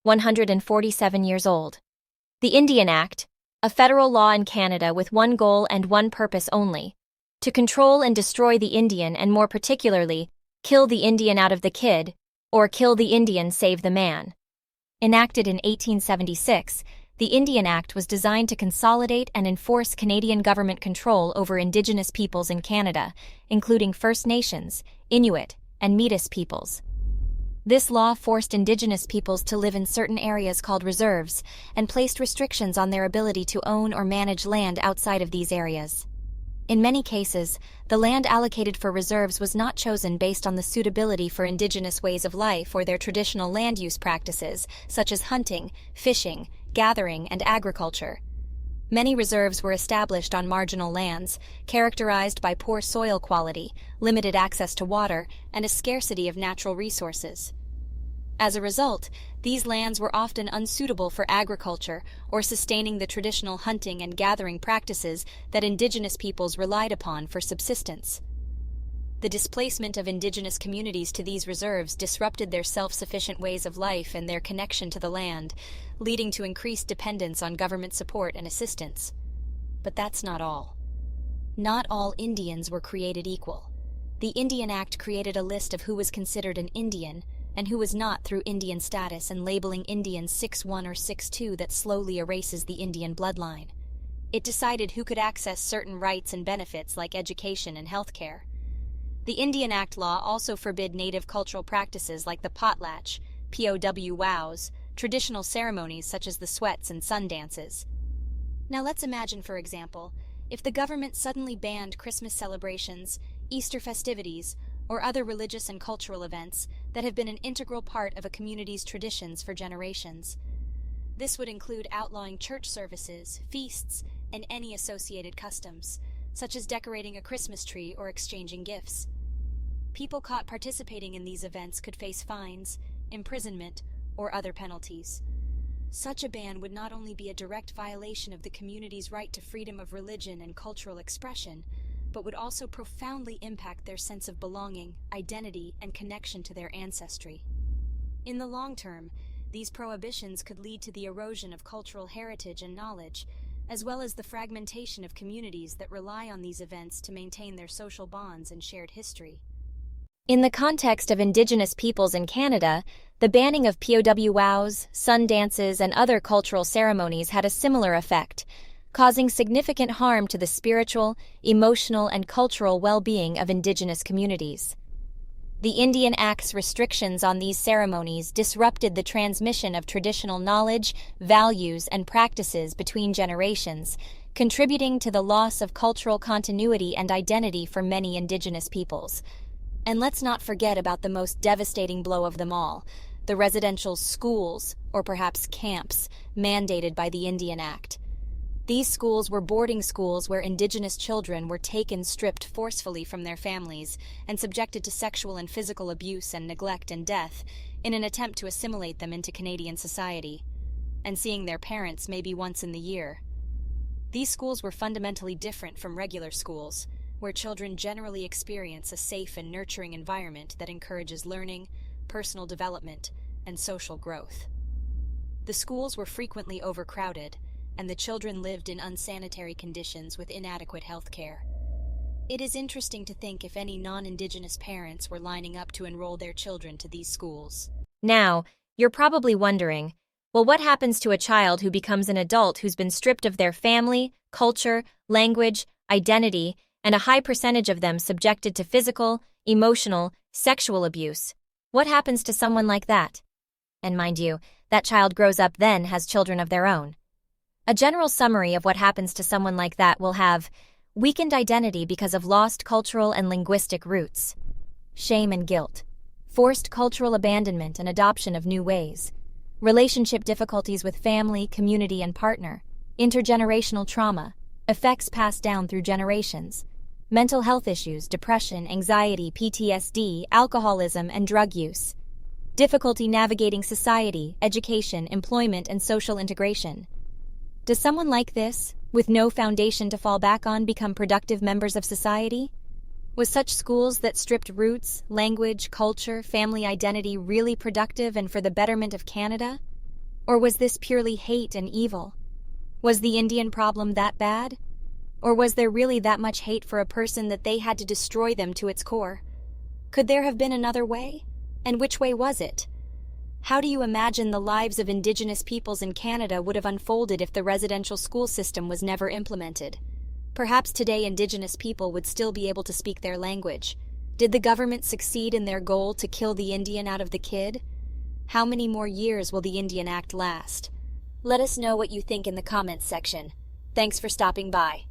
147 years old. The Indian Act, a federal law in Canada with one goal and one purpose only: to control and destroy the Indian, and more particularly, kill the Indian out of the kid, or kill the Indian save the man. Enacted in 1876, the Indian Act was designed to consolidate and enforce Canadian government control over Indigenous peoples in Canada, including First Nations, Inuit, and Métis peoples. This law forced Indigenous peoples to live in certain areas called reserves and placed restrictions on their ability to own or manage land outside of these areas. In many cases, the land allocated for reserves was not chosen based on the suitability for Indigenous ways of life or their traditional land use practices, such as hunting, fishing, gathering, and agriculture. Many reserves were established on marginal lands, characterized by poor soil quality, limited access to water, and a scarcity of natural resources. As a result, these lands were often unsuitable for agriculture or sustaining the traditional hunting and gathering practices that Indigenous peoples relied upon for subsistence. The displacement of Indigenous communities to these reserves disrupted their self-sufficient ways of life and their connection to the land, leading to increased dependence on government support and assistance. But that's not all. Not all Indians were created equal. The Indian Act created a list of who was considered an Indian and who was not through Indian status and labeling Indians 6-1 or 6-2 that slowly erases the Indian bloodline. It decided who could access certain rights and benefits like education and health care. The Indian Act law also forbid native cultural practices like the potlatch, POW wows, traditional ceremonies such as the sweats and sun dances. Now let's imagine, for example, if the government suddenly banned Christmas celebrations, Easter festivities, or other religious and cultural events that have been an integral part of a community's traditions for generations. This would include outlawing church services, feasts, and any associated customs, such as decorating a Christmas tree or exchanging gifts. People caught participating in these events could face fines, imprisonment, or other penalties. Such a ban would not only be a direct violation of the community's right to freedom of religion and cultural expression, but would also profoundly impact their sense of belonging, identity, and connection to their ancestry. In the long term, these prohibitions could lead to the erosion of cultural heritage and knowledge, as well as the fragmentation of communities that rely on these events to maintain their social bonds and shared history. In the context of Indigenous peoples in Canada, the banning of POW wows, sun dances, and other cultural ceremonies had a similar effect, causing significant harm to the spiritual, emotional, and cultural well-being of Indigenous communities. The Indian Act's restrictions on these ceremonies disrupted the transmission of traditional knowledge, values, and practices between generations, contributing to the loss of cultural continuity and identity for many Indigenous peoples. And let's not forget about the most devastating blow of them all: the residential schools, or perhaps camps, mandated by the Indian Act. These schools were boarding schools where Indigenous children were taken, stripped forcefully from their families, and subjected to sexual and physical abuse and neglect and death in an attempt to assimilate them into Canadian society, and seeing their parents maybe once in the year. These schools were fundamentally different from regular schools, where children generally experience a safe and nurturing environment that encourages learning, personal development, and social growth. The schools were frequently overcrowded, and the children lived in unsanitary conditions with inadequate health care. It is interesting to think if any non-Indigenous parents were lining up to enroll their children to these schools. Now, you're probably wondering, well, what happens to a child who becomes an adult who's been stripped of their family, culture, language, identity, and a high percentage of them subjected to physical, emotional, sexual abuse? What happens to someone like that? And mind you, that child grows up then has children of their own. A general summary of what happens to someone like that will have weakened identity because of lost cultural and linguistic roots, shame and guilt, forced cultural abandonment and adoption of new ways, relationship difficulties with family, community, and partner, intergenerational trauma, effects passed down through generations, mental health issues, depression, anxiety, PTSD, alcoholism, and drug use, difficulty navigating society, education, employment, and social integration. Does someone like this, with no foundation to fall back on, become productive members of society? Was such schools that stripped roots, language, culture, family identity really productive and for the betterment of Canada? Or was this purely hate and evil? Was the Indian problem that bad? Or was there really that much hate for a person that they had to destroy them to its core? Could there have been another way? And which way was it? How do you imagine the lives of Indigenous peoples in Canada would have unfolded if the residential school system was never implemented? Perhaps today Indigenous people would still be able to speak their language. Did the government succeed in their goal to kill the Indian out of the kid? How many more years will the Indian Act last? Let us know what you think in the comments section. Thanks for stopping by.